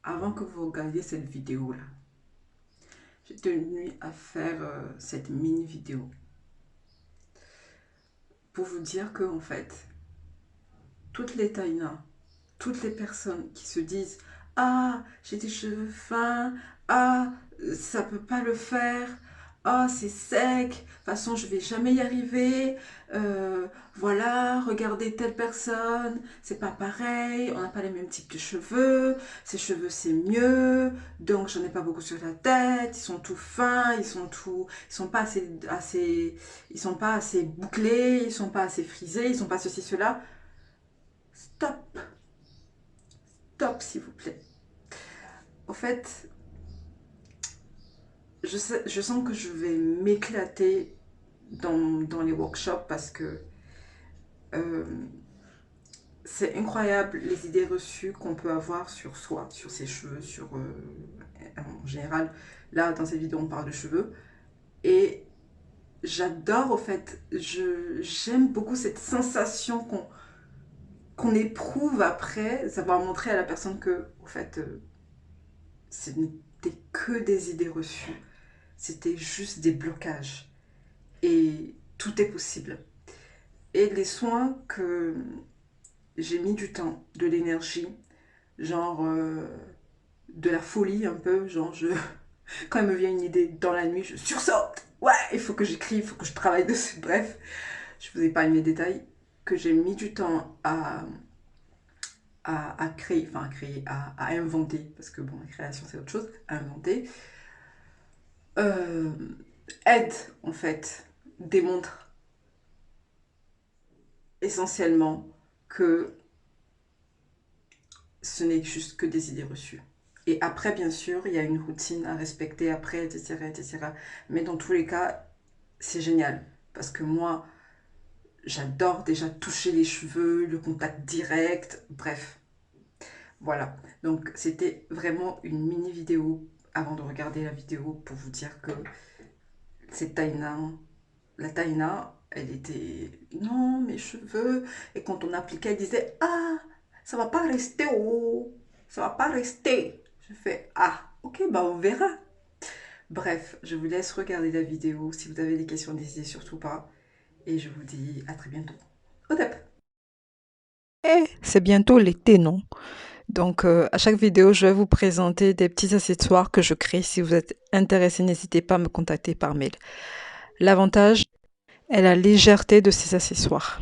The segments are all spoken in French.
Avant que vous regardiez cette vidéo-là, j'ai tenu à faire cette mini vidéo pour vous dire que, en fait, toutes les taïnas, toutes les personnes qui se disent ah, j'ai des cheveux fins, ah, ça peut pas le faire, ah, c'est sec, de toute façon, je vais jamais y arriver, voilà, regardez telle personne, c'est pas pareil, on n'a pas les mêmes types de cheveux, ses cheveux c'est mieux, donc j'en ai pas beaucoup sur la tête, ils sont tout fins, ils sont pas ils sont pas assez bouclés, ils sont pas assez frisés, ils sont pas ceci, cela. Stop, stop s'il vous plaît. En fait, je sens que je vais m'éclater dans les workshops parce que euh, c'est incroyable les idées reçues qu'on peut avoir sur soi, sur ses cheveux, en général, là dans cette vidéo on parle de cheveux. Et j'adore au fait, j'aime beaucoup cette sensation qu'on éprouve après, ça va montrer à la personne que, au fait, ce n'était que des idées reçues. C'était juste des blocages. Et tout est possible. Et les soins que j'ai mis du temps, de l'énergie, genre de la folie un peu, quand il me vient une idée dans la nuit, je sursaute. Ouais, il faut que j'écrive, il faut que je travaille dessus. Bref, je vous épargne les détails que j'ai mis du temps à créer, enfin à inventer, parce que bon, la création c'est autre chose, à inventer. Euh, Aide en fait, démontre essentiellement que ce n'est juste que des idées reçues. Et après, bien sûr, il y a une routine à respecter après, etc., etc. Mais dans tous les cas, c'est génial. Parce que moi, j'adore déjà toucher les cheveux, le contact direct, bref. Voilà. Donc, c'était vraiment une mini vidéo avant de regarder la vidéo pour vous dire que cette taïna, la taïna, elle était non, mes cheveux. Et quand on appliquait, elle disait ah, ça va pas rester, oh, ça va pas rester. Je fais ah, ok, bah on verra. Bref, je vous laisse regarder la vidéo. Si vous avez des questions, n'hésitez surtout pas. Et je vous dis à très bientôt. Au top! Eh, c'est bientôt l'été, non? Donc, à chaque vidéo, je vais vous présenter des petits accessoires que je crée. Si vous êtes intéressé, n'hésitez pas à me contacter par mail. L'avantage est la légèreté de ces accessoires.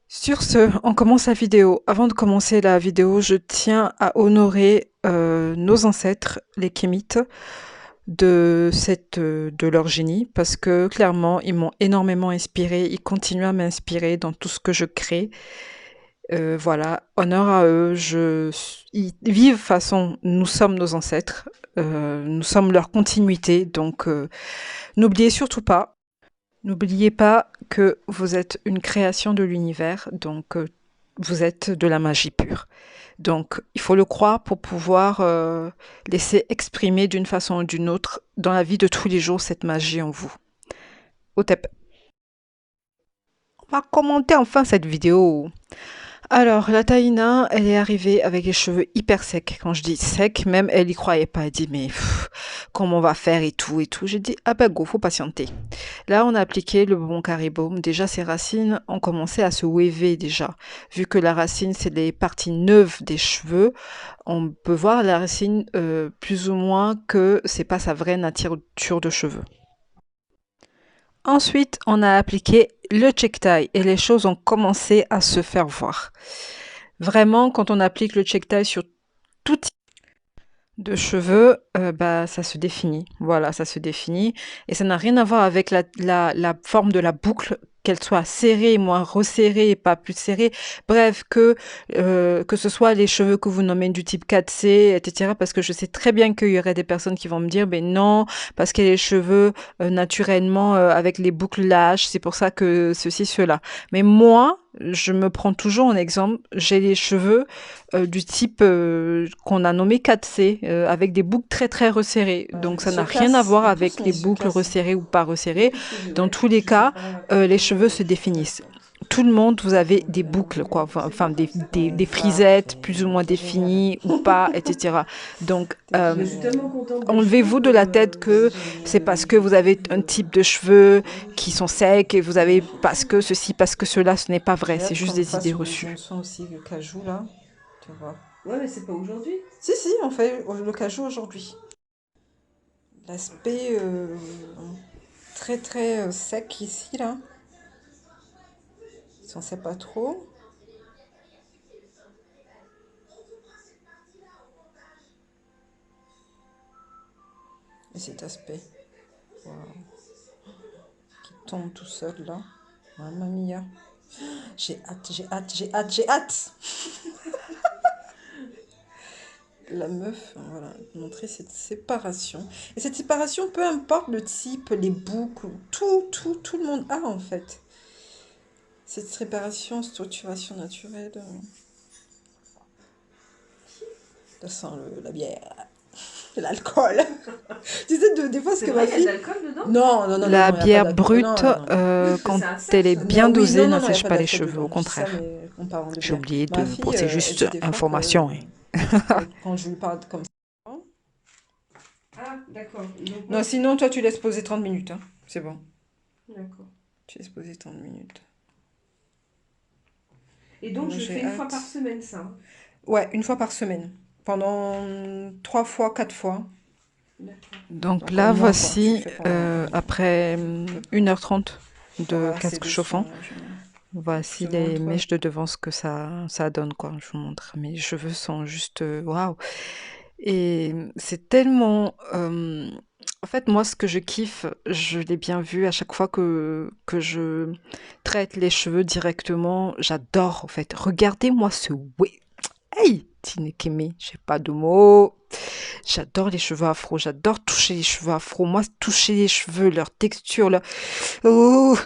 Sur ce, on commence la vidéo. Avant de commencer la vidéo, je tiens à honorer nos ancêtres, les Kémites, de leur génie, parce que clairement, ils m'ont énormément inspiré. Ils continuent à m'inspirer dans tout ce que je crée. Voilà, honneur à eux. Ils vivent façon, nous sommes nos ancêtres, nous sommes leur continuité. Donc, n'oubliez surtout pas, n'oubliez pas que vous êtes une création de l'univers. Donc, vous êtes de la magie pure. Donc, il faut le croire pour pouvoir laisser exprimer d'une façon ou d'une autre dans la vie de tous les jours cette magie en vous. Au tep. On va commenter enfin cette vidéo. Alors, la Taïna, elle est arrivée avec les cheveux hyper secs. Quand je dis secs, même elle y croyait pas. Elle dit, mais comment on va faire et tout et tout. J'ai dit, ah ben go, faut patienter. Là, on a appliqué le bonbon caribaume. Déjà, ses racines ont commencé à se waver déjà. Vu que la racine, c'est les parties neuves des cheveux, on peut voir la racine plus ou moins que c'est pas sa vraie nature de cheveux. Ensuite, on a appliqué le check tie et les choses ont commencé à se faire voir. Vraiment, quand on applique le check tie sur tout type de cheveux, bah, ça se définit. Voilà, ça se définit. Et ça n'a rien à voir avec la forme de la boucle, qu'elle soit serrée, moins resserrée, pas plus serrée. Bref, que ce soit les cheveux que vous nommez du type 4C, etc. Parce que je sais très bien qu'il y aurait des personnes qui vont me dire, ben non, parce qu'elle a les cheveux naturellement avec les boucles lâches, c'est pour ça que ceci, cela. Mais moi, je me prends toujours en exemple, j'ai les cheveux du type qu'on a nommé 4C, avec des boucles très très resserrées. Donc ça n'a rien à voir avec les boucles resserrées ou pas resserrées. Dans tous les cas, les cheveux se définissent. tout le monde, vous avez des boucles, quoi. Enfin, des Ouais, ça, frisettes plus ou moins c'est génial. définies ou pas, etc. Donc, C'est Mais je suis génial. tellement contente des cheveux enlevez-vous de la tête que que c'est parce que vous avez un type de cheveux qui sont secs et vous avez parce Magnifique. que ceci, parce que cela, ce n'est pas vrai. J'ai C'est hâte qu'on juste le des fasse idées sur le fond reçues. de son aussi, le cajou là. Tu vois. ouais, mais c'est pas aujourd'hui. Si, si, on fait le cajou aujourd'hui. L'aspect très très sec ici là. Si on sait pas trop. Et cet aspect qui tombe tout seul là. Mamma mia. J'ai hâte, j'ai hâte, j'ai hâte, j'ai hâte. La meuf, voilà, montrer cette séparation. Et cette séparation, peu importe le type, les boucles, tout le monde a en fait. Cette séparation, structuration naturelle. Ça sent la bière, l'alcool. Tu sais, des fois, ce C'est que vrai, ma il y a de fille. l'alcool dedans? Non, non, non, non, La non, il n'y a pas bière d'alcool. brute, Non, non, non. Parce que quand c'est un elle est sacre, non? bien Non, oui, dosée, non, non, non, il n'y a n'assèche pas pas les d'alcool cheveux, dedans. au Je dis ça, contraire. mais on parle de J'ai bière. oublié Ma de... Bon, fille, c'est elle juste dit des fois information, hein. quand je lui parle comme ça. Ah, d'accord. Donc, Non, moi, sinon, toi, tu laisses poser 30 minutes. Hein. C'est bon. d'accord. Tu laisses poser 30 minutes. Et donc, Moi, je fais j'ai une fois hâte. par semaine, ça, hein. Ouais, une fois par semaine. Pendant 3 fois, 4 fois. D'accord. Donc Donc en là, moins, quoi. Tu le voici, fais pendant après à peu près. 1h30 de Voilà, c'est casque le chauffant. soin. Je Voici te les montre. mèches de devant ce que ça donne, quoi. Je vous montre. Mes cheveux sont juste waouh. Et c'est tellement. En fait, moi, ce que je kiffe, je l'ai bien vu à chaque fois que je traite les cheveux directement. J'adore, en fait. Regardez-moi ce. Hey! Tinekeme, j'ai pas de mots. J'adore les cheveux afro. J'adore toucher les cheveux afro. Moi, toucher les cheveux, leur texture, leur. Oh!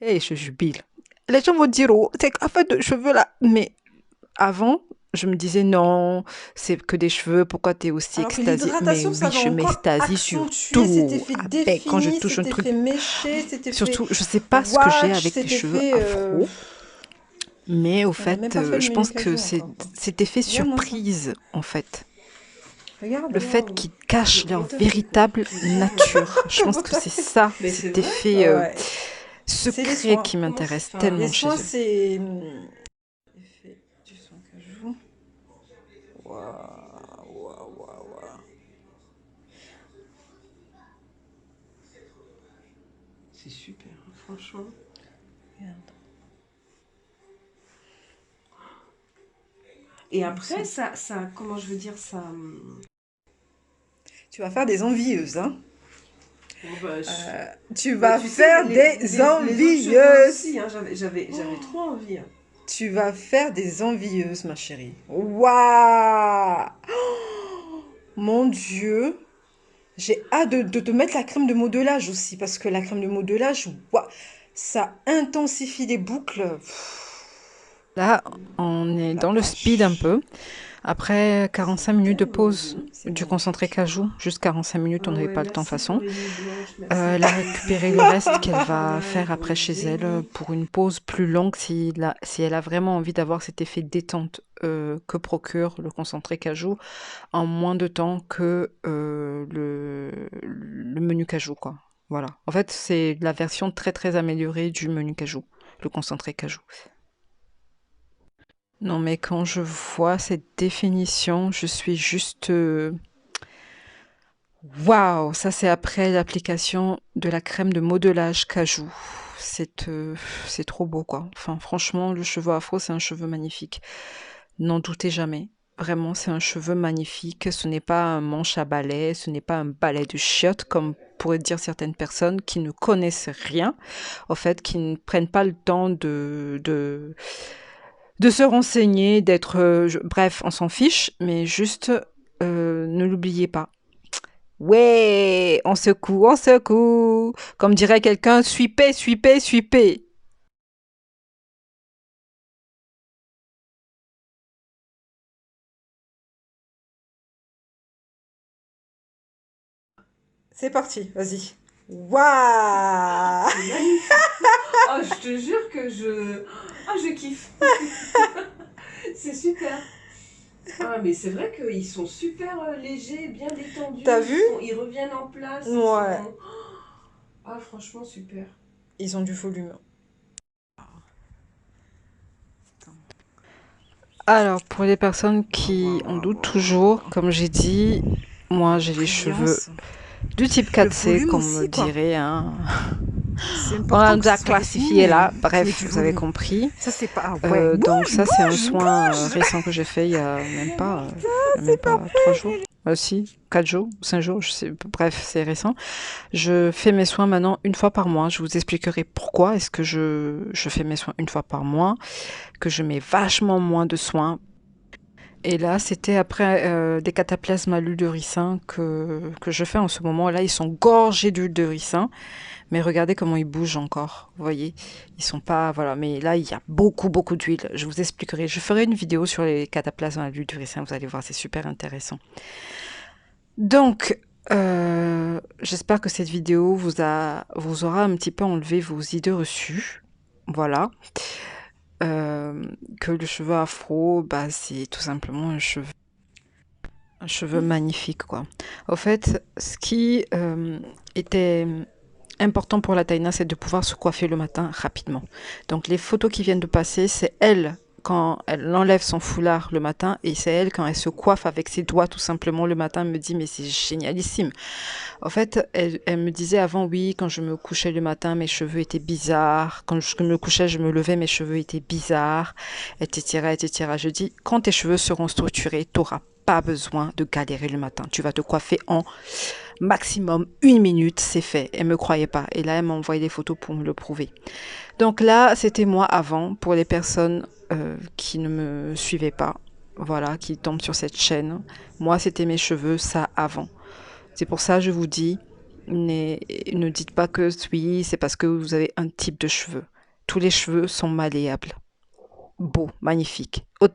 Hey, je jubile. Les gens vont dire, oh, c'est qu'à fait de cheveux là. Mais avant, je me disais, non, c'est que des cheveux, pourquoi t'es aussi Alors que extasiée? Mais l'hydratation, ça oui, va je encore m'extasie sur accentuer cet tout. effet Ah ben, quand je défini, touche un cet truc. effet méché, cet effet Surtout, je sais pas ce que j'ai wash, avec les cet cheveux effet. afro, mais au On n'a même fait, pas fait le je menu pense que cajou c'est encore, quoi. cet effet Regarde-moi ça. surprise, en fait. Regarde. Le fait Waouh. qu'ils Mais cachent leur comment t'as fait pour véritable faire ça? nature. Je pense Comment que t'as c'est fait? ça, Mais c'est cet vrai? effet Ouais. C'est les secret soins. qui Comment c'est... m'intéresse Enfin, Les tellement chez soins, eux. c'est. Effet du soin cajou. Waouh, waouh, waouh, waouh. c'est super, hein, franchement. Regarde. Et Comme ça. après, comment je veux dire, ça... Tu vas faire des envieuses, hein. Bon, bah, Tu bah, vas tu sais, faire des les autres cheveux envieuses. aussi, hein, j'avais trop envie, hein. Tu vas faire des envieuses, ma chérie. Waouh! Mon Dieu. J'ai hâte de te mettre la crème de modelage aussi, parce que la crème de modelage, waouh, ça intensifie les boucles. Là, on est La dans le speed un vache. peu. Après 45 minutes de Tellement pause beau. C'est du concentré magnifique. cajou, juste 45 minutes, on Ah n'avait ouais, pas le temps de toute merci pour façon. les nuits blanches, merci Elle pour a récupéré le reste le qu'elle va travail, faire pour après les chez elle zéniths. pour une pause plus longue si elle a vraiment envie d'avoir cet effet détente que procure le concentré cajou en moins de temps que le menu cajou, quoi. Voilà. En fait, c'est la version très très améliorée du menu cajou, le concentré cajou. Non, mais quand je vois cette définition, je suis juste waouh! Ça, c'est après l'application de la crème de modelage cajou. C'est trop beau, quoi. Enfin, franchement, le cheveu afro, c'est un cheveu magnifique. N'en doutez jamais. Vraiment, c'est un cheveu magnifique. Ce n'est pas un manche à balai, ce n'est pas un balai de chiottes, comme pourraient dire certaines personnes qui ne connaissent rien, au fait, qui ne prennent pas le temps de se renseigner, d'être... bref, on s'en fiche, mais juste, ne l'oubliez pas. Ouais, on secoue, on secoue. Comme dirait quelqu'un, suipez, suipez, suipez. C'est parti, vas-y. Waouh! C'est magnifique. Oh, je te jure que je kiffe. C'est super. Ah, mais c'est vrai qu'ils sont super légers, bien détendus. T'as vu? Ils reviennent en place. Ouais. Ah, franchement, super. Ils ont du volume. Alors, pour les personnes qui en doutent toujours, comme j'ai dit, moi j'ai les cheveux du type 4C, comme on dirait, hein. On a déjà classifié là, bref, vous avez compris. Ça, c'est pas... Donc ça, c'est un soin récent que j'ai fait il y a même pas 3 jours. Si, 4 jours, 5 jours, je sais, bref, c'est récent. Je fais mes soins maintenant une fois par mois. Je vous expliquerai pourquoi est-ce que je fais mes soins une fois par mois, que je mets vachement moins de soins. Et là, c'était après des cataplasmes à l'huile de ricin que je fais en ce moment. Là, ils sont gorgés d'huile de ricin. Mais regardez comment ils bougent encore. Vous voyez, ils sont pas... Voilà, mais là, il y a beaucoup, beaucoup d'huile. Je vous expliquerai. Je ferai une vidéo sur les cataplasmes à l'huile de ricin. Vous allez voir, c'est super intéressant. Donc, j'espère que cette vidéo vous aura un petit peu enlevé vos idées reçues. Voilà. Que le cheveu afro, bah, c'est tout simplement un cheveu magnifique, quoi. Au fait, ce qui était important pour la Taïna, c'est de pouvoir se coiffer le matin rapidement. Donc les photos qui viennent de passer, c'est elle quand elle enlève son foulard le matin, et c'est elle quand elle se coiffe avec ses doigts tout simplement le matin. Elle me dit mais c'est génialissime. En fait, elle me disait avant, oui, quand je me couchais le matin, mes cheveux étaient bizarres. Quand je me couchais, je me levais, mes cheveux étaient bizarres, etc., etc. Je dis, quand tes cheveux seront structurés, tu n'auras pas besoin de galérer le matin. Tu vas te coiffer en maximum 1 minute, c'est fait. Elle me croyait pas. Et là, elle m'a envoyé des photos pour me le prouver. Donc là, c'était moi avant, pour les personnes qui ne me suivaient pas, voilà, qui tombent sur cette chaîne. Moi, c'était mes cheveux, ça avant. C'est pour ça que je vous dis, ne dites pas que oui, c'est parce que vous avez un type de cheveux. Tous les cheveux sont malléables. Beaux, magnifiques. Au